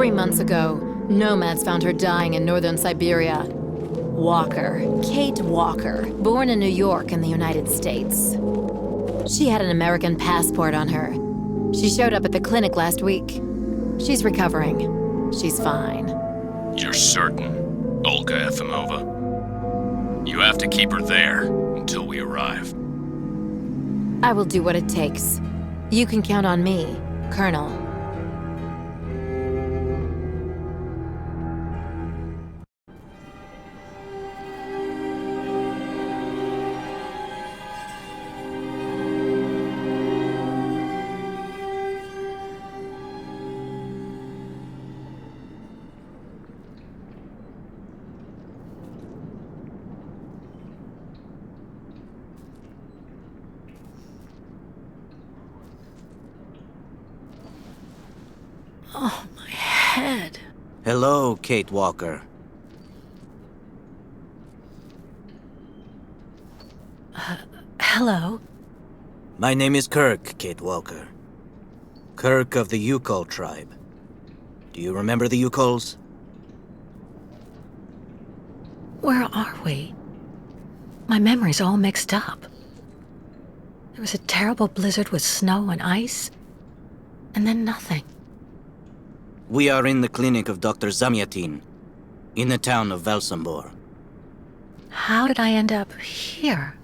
3 months ago, nomads found her dying in northern Syberia. Walker, Kate Walker, born in New York in the United States. She had an American passport on her. She showed up at the clinic last week. She's recovering. She's fine. You're certain, Olga Efimova? You have to keep her there until we arrive. I will do what it takes. You can count on me, Colonel. Oh, my head. Hello, Kate Walker. Hello? My name is Kirk, Kate Walker. Kirk of the Youkole tribe. Do you remember the Youkoles? Where are we? My memory's all mixed up. There was a terrible blizzard with snow and ice, and then nothing. We are in the clinic of Dr. Zamyatin, in the town of Valsembor. How did I end up here?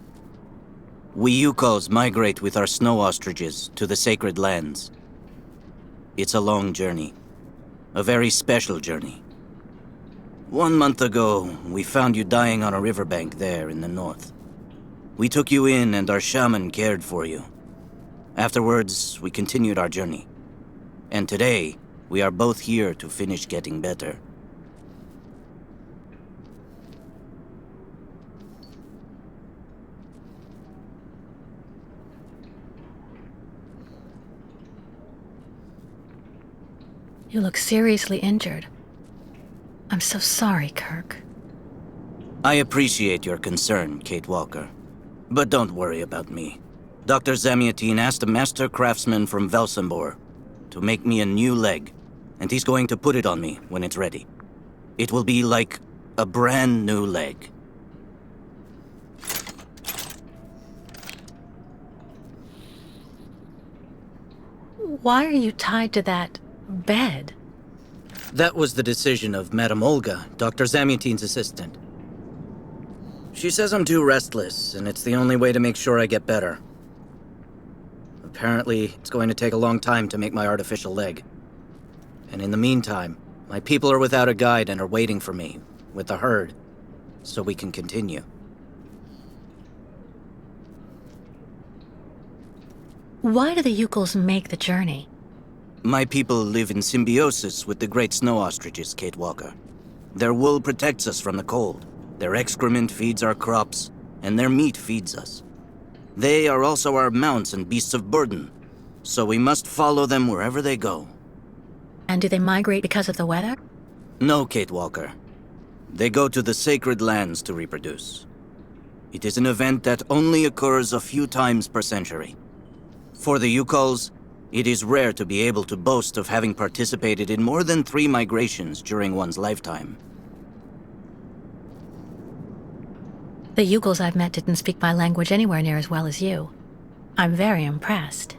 We Youkoles migrate with our snow ostriches to the sacred lands. It's a long journey. A very special journey. 1 month ago, we found you dying on a riverbank there in the north. We took you in and our shaman cared for you. Afterwards, we continued our journey. And today, we are both here to finish getting better. You look seriously injured. I'm so sorry, Kirk. I appreciate your concern, Kate Walker. But don't worry about me. Dr. Zamyatin asked a master craftsman from Valsembor to make me a new leg, and he's going to put it on me when it's ready. It will be like a brand new leg. Why are you tied to that bed? That was the decision of Madame Olga, Dr. Zamyatin's assistant. She says I'm too restless, and it's the only way to make sure I get better. Apparently, it's going to take a long time to make my artificial leg. And in the meantime, my people are without a guide and are waiting for me, with the herd, so we can continue. Why do the Youkoles make the journey? My people live in symbiosis with the great snow ostriches, Kate Walker. Their wool protects us from the cold, their excrement feeds our crops, and their meat feeds us. They are also our mounts and beasts of burden, so we must follow them wherever they go. And do they migrate because of the weather? No, Kate Walker. They go to the sacred lands to reproduce. It is an event that only occurs a few times per century. For the Youkoles, it is rare to be able to boast of having participated in more than 3 migrations during one's lifetime. The Youkoles I've met didn't speak my language anywhere near as well as you. I'm very impressed.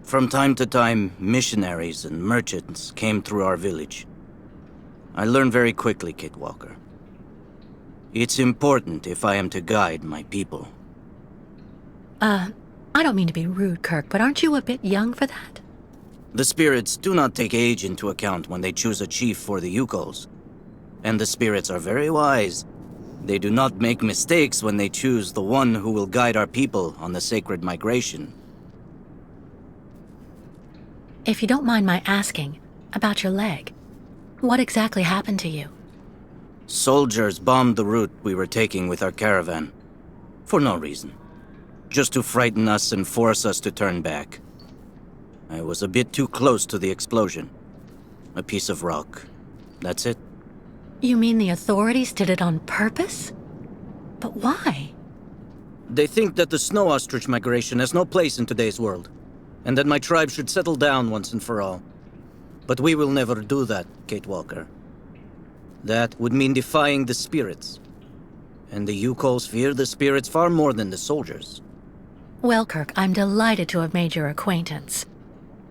From time to time, missionaries and merchants came through our village. I learned very quickly, Kate Walker. It's important if I am to guide my people. I don't mean to be rude, Kirk, but aren't you a bit young for that? The spirits do not take age into account when they choose a chief for the Youkoles. And the spirits are very wise. They do not make mistakes when they choose the one who will guide our people on the sacred migration. If you don't mind my asking, about your leg, what exactly happened to you? Soldiers bombed the route we were taking with our caravan. For no reason. Just to frighten us and force us to turn back. I was a bit too close to the explosion. A piece of rock. That's it. You mean the authorities did it on purpose? But why? They think that the snow ostrich migration has no place in today's world, and that my tribe should settle down once and for all. But we will never do that, Kate Walker. That would mean defying the spirits. And the Youkoles fear the spirits far more than the soldiers. Well, Kirk, I'm delighted to have made your acquaintance.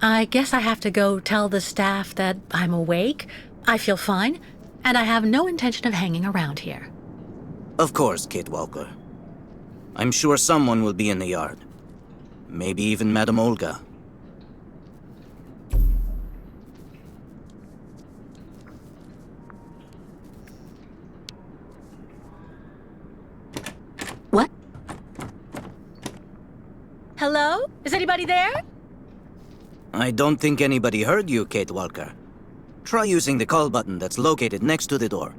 I guess I have to go tell the staff that I'm awake, I feel fine, and I have no intention of hanging around here. Of course, Kate Walker. I'm sure someone will be in the yard. Maybe even Madame Olga. What? Hello? Is anybody there? I don't think anybody heard you, Kate Walker. Try using the call button that's located next to the door.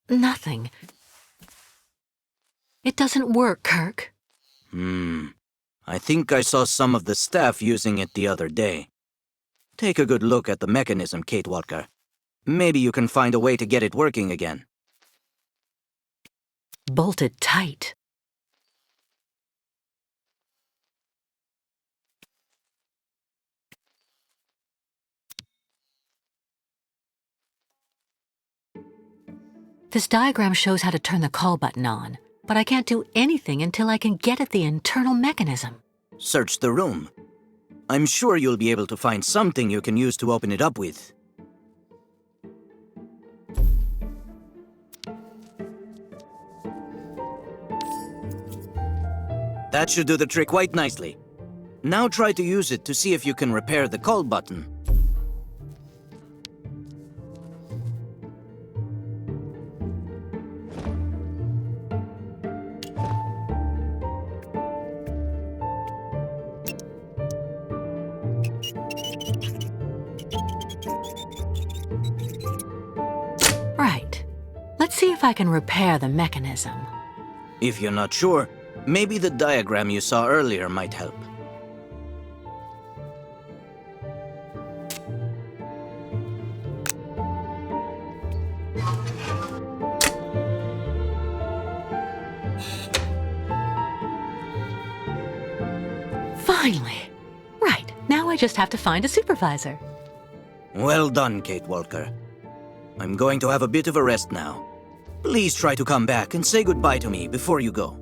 Nothing. It doesn't work, Kirk. I think I saw some of the staff using it the other day. Take a good look at the mechanism, Kate Walker. Maybe you can find a way to get it working again. Bolted tight. This diagram shows how to turn the call button on, but I can't do anything until I can get at the internal mechanism. Search the room. I'm sure you'll be able to find something you can use to open it up with. That should do the trick quite nicely. Now try to use it to see if you can repair the call button. Right. Let's see if I can repair the mechanism. If you're not sure, maybe the diagram you saw earlier might help. Finally! Right, now I just have to find a supervisor. Well done, Kate Walker. I'm going to have a bit of a rest now. Please try to come back and say goodbye to me before you go.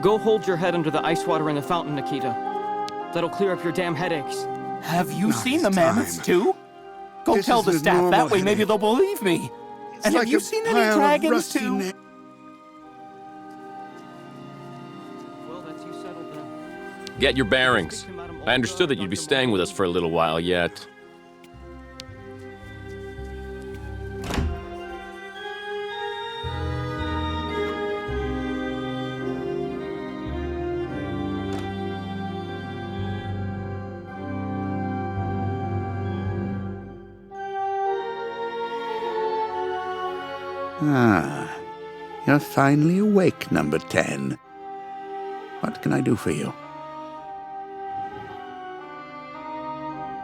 Go hold your head under the ice water in the fountain, Nikita. That'll clear up your damn headaches. Have you Not seen the time. mammoths too? Go This tell is the a staff, normal that way maybe headache. they'll believe me. It's And like have you a seen any pile of dragons rusty too? Well, that's you settled then. Get your bearings. I understood that you'd be staying with us for a little while yet. Ah, you're finally awake, number 10. What can I do for you?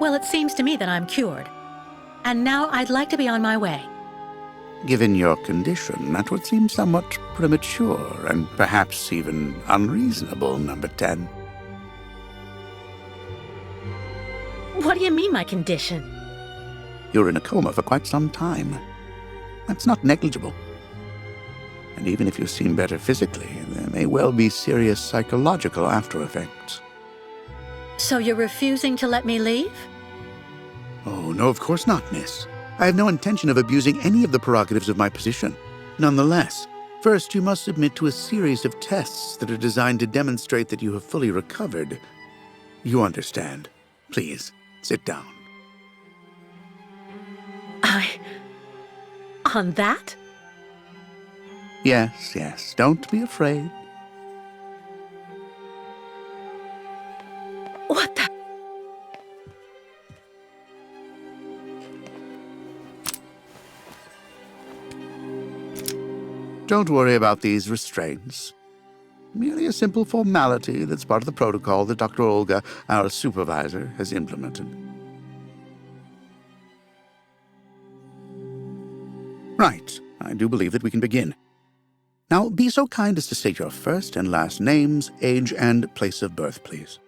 Well, it seems to me that I'm cured. And now I'd like to be on my way. Given your condition, that would seem somewhat premature and perhaps even unreasonable, number 10. What do you mean, my condition? You're in a coma for quite some time. That's not negligible. And even if you seem better physically, there may well be serious psychological after effects. So you're refusing to let me leave? Oh, no, of course not, miss. I have no intention of abusing any of the prerogatives of my position. Nonetheless, first you must submit to a series of tests that are designed to demonstrate that you have fully recovered. You understand. Please, sit down. On that? Yes, yes, don't be afraid. What the? Don't worry about these restraints. Merely a simple formality that's part of the protocol that Dr. Olga, our supervisor, has implemented. Right. I do believe that we can begin. Now, be so kind as to state your first and last names, age, and place of birth, please.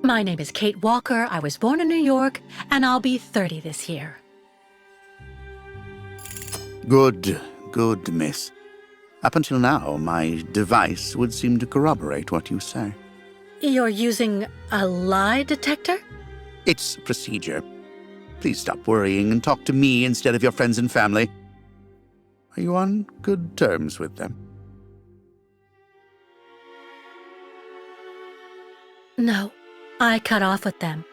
My name is Kate Walker. I was born in New York, and I'll be 30 this year. Good, miss. Up until now, my device would seem to corroborate what you say. You're using a lie detector? It's procedure. Please stop worrying and talk to me instead of your friends and family. Are you on good terms with them? No, I cut off with them.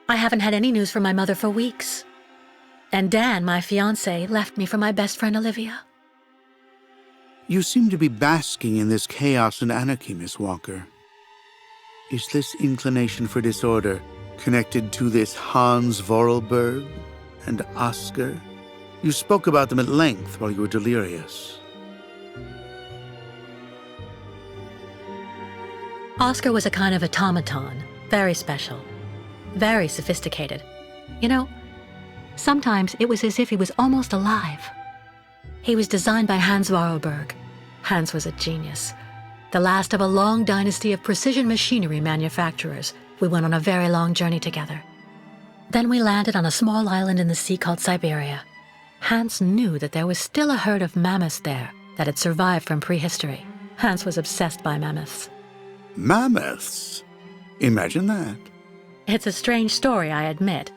I haven't had any news from my mother for weeks. And Dan, my fiancé, left me for my best friend Olivia. You seem to be basking in this chaos and anarchy, Miss Walker. Is this inclination for disorder connected to this Hans Vorarlberg and Oscar? You spoke about them at length while you were delirious. Oscar was a kind of automaton, very special, very sophisticated. You know, sometimes it was as if he was almost alive. He was designed by Hans Vorarlberg. Hans was a genius, the last of a long dynasty of precision machinery manufacturers. We went on a very long journey together. Then we landed on a small island in the sea called Syberia. Hans knew that there was still a herd of mammoths there that had survived from prehistory. Hans was obsessed by mammoths. Mammoths? Imagine that. It's a strange story, I admit,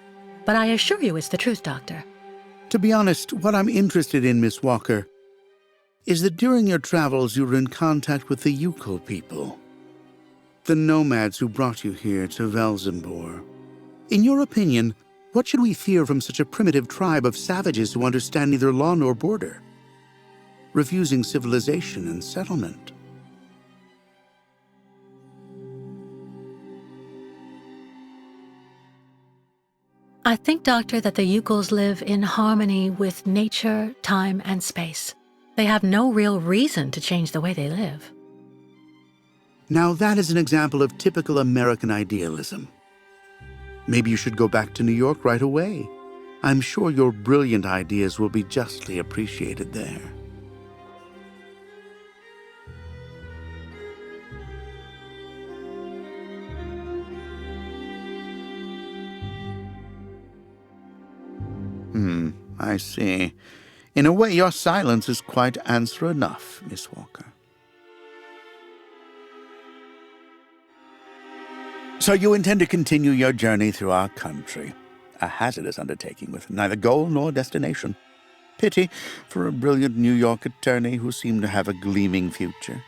but I assure you it's the truth, Doctor. To be honest, what I'm interested in, Miss Walker, is that during your travels you were in contact with the Youkole people, the nomads who brought you here to Valsembor. In your opinion, what should we fear from such a primitive tribe of savages who understand neither law nor border, refusing civilization and settlement? I think, Doctor, that the Youkoles live in harmony with nature, time, and space. They have no real reason to change the way they live. Now that is an example of typical American idealism. Maybe you should go back to New York right away. I'm sure your brilliant ideas will be justly appreciated there. I see. In a way, your silence is quite answer enough, Miss Walker. So you intend to continue your journey through our country. A hazardous undertaking with neither goal nor destination. Pity for a brilliant New York attorney who seemed to have a gleaming future.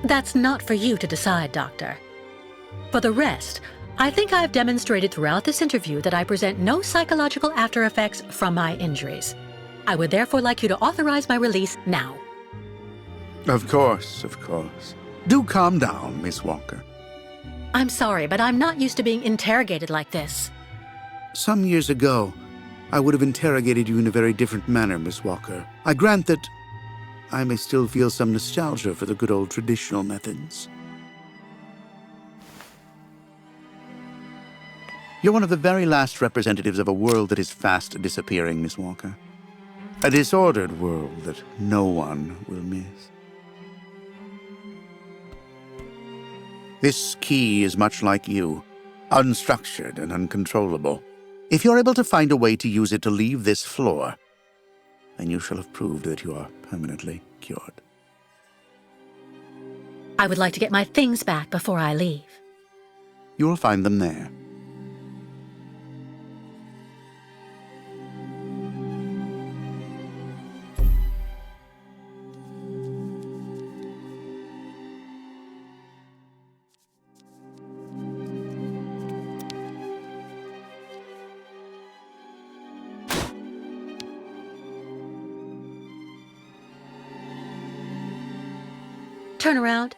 That's not for you to decide, Doctor. For the rest, I think I've demonstrated throughout this interview that I present no psychological after effects from my injuries. I would therefore like you to authorize my release now. Of course, of course. Do calm down, Miss Walker. I'm sorry, but I'm not used to being interrogated like this. Some years ago, I would have interrogated you in a very different manner, Miss Walker. I grant that I may still feel some nostalgia for the good old traditional methods. You're one of the very last representatives of a world that is fast disappearing, Miss Walker. A disordered world that no one will miss. This key is much like you, unstructured and uncontrollable. If you're able to find a way to use it to leave this floor, then you shall have proved that you are permanently cured. I would like to get my things back before I leave. You will find them there. Turn around.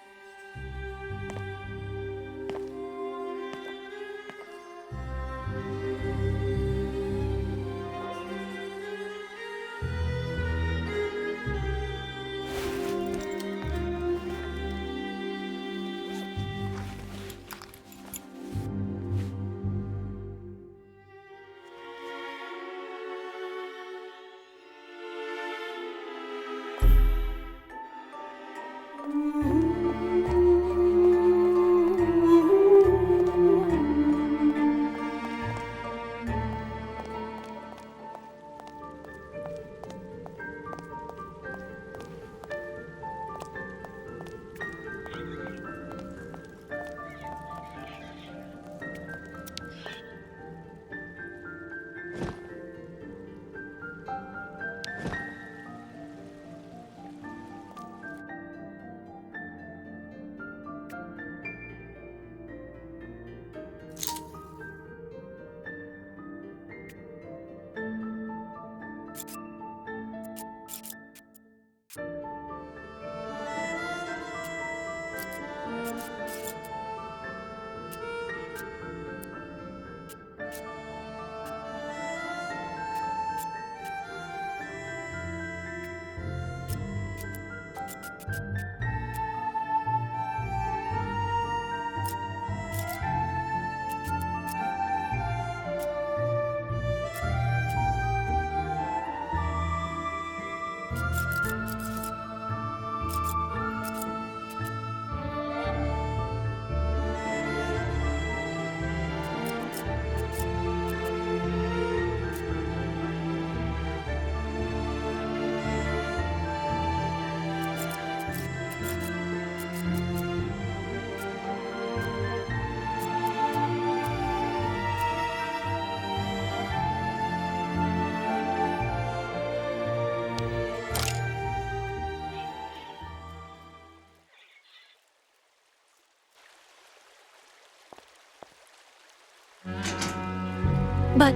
But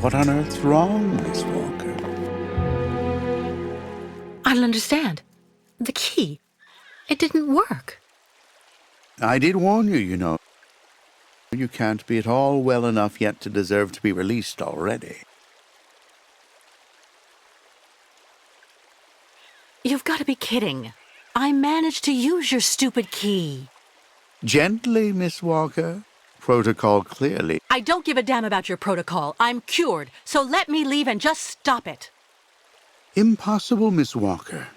What on earth's wrong, Miss Walker? I don't understand. The key. It didn't work. I did warn you, you know. You can't be at all well enough yet to deserve to be released already. You've got to be kidding. I managed to use your stupid key. Gently, Miss Walker. Protocol clearly. I don't give a damn about your protocol. I'm cured, so let me leave and just stop it. Impossible, Miss Walker.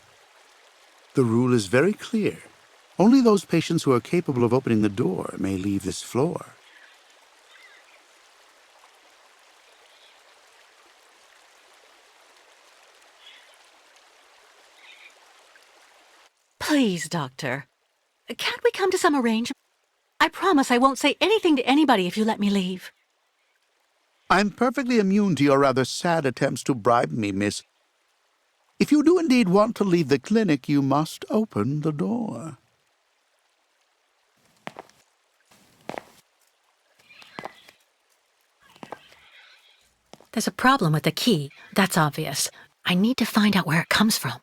The rule is very clear. Only those patients who are capable of opening the door may leave this floor. Please, Doctor. Can't we come to some arrangement? I promise I won't say anything to anybody if you let me leave. I'm perfectly immune to your rather sad attempts to bribe me, miss. If you do indeed want to leave the clinic, you must open the door. There's a problem with the key. That's obvious. I need to find out where it comes from.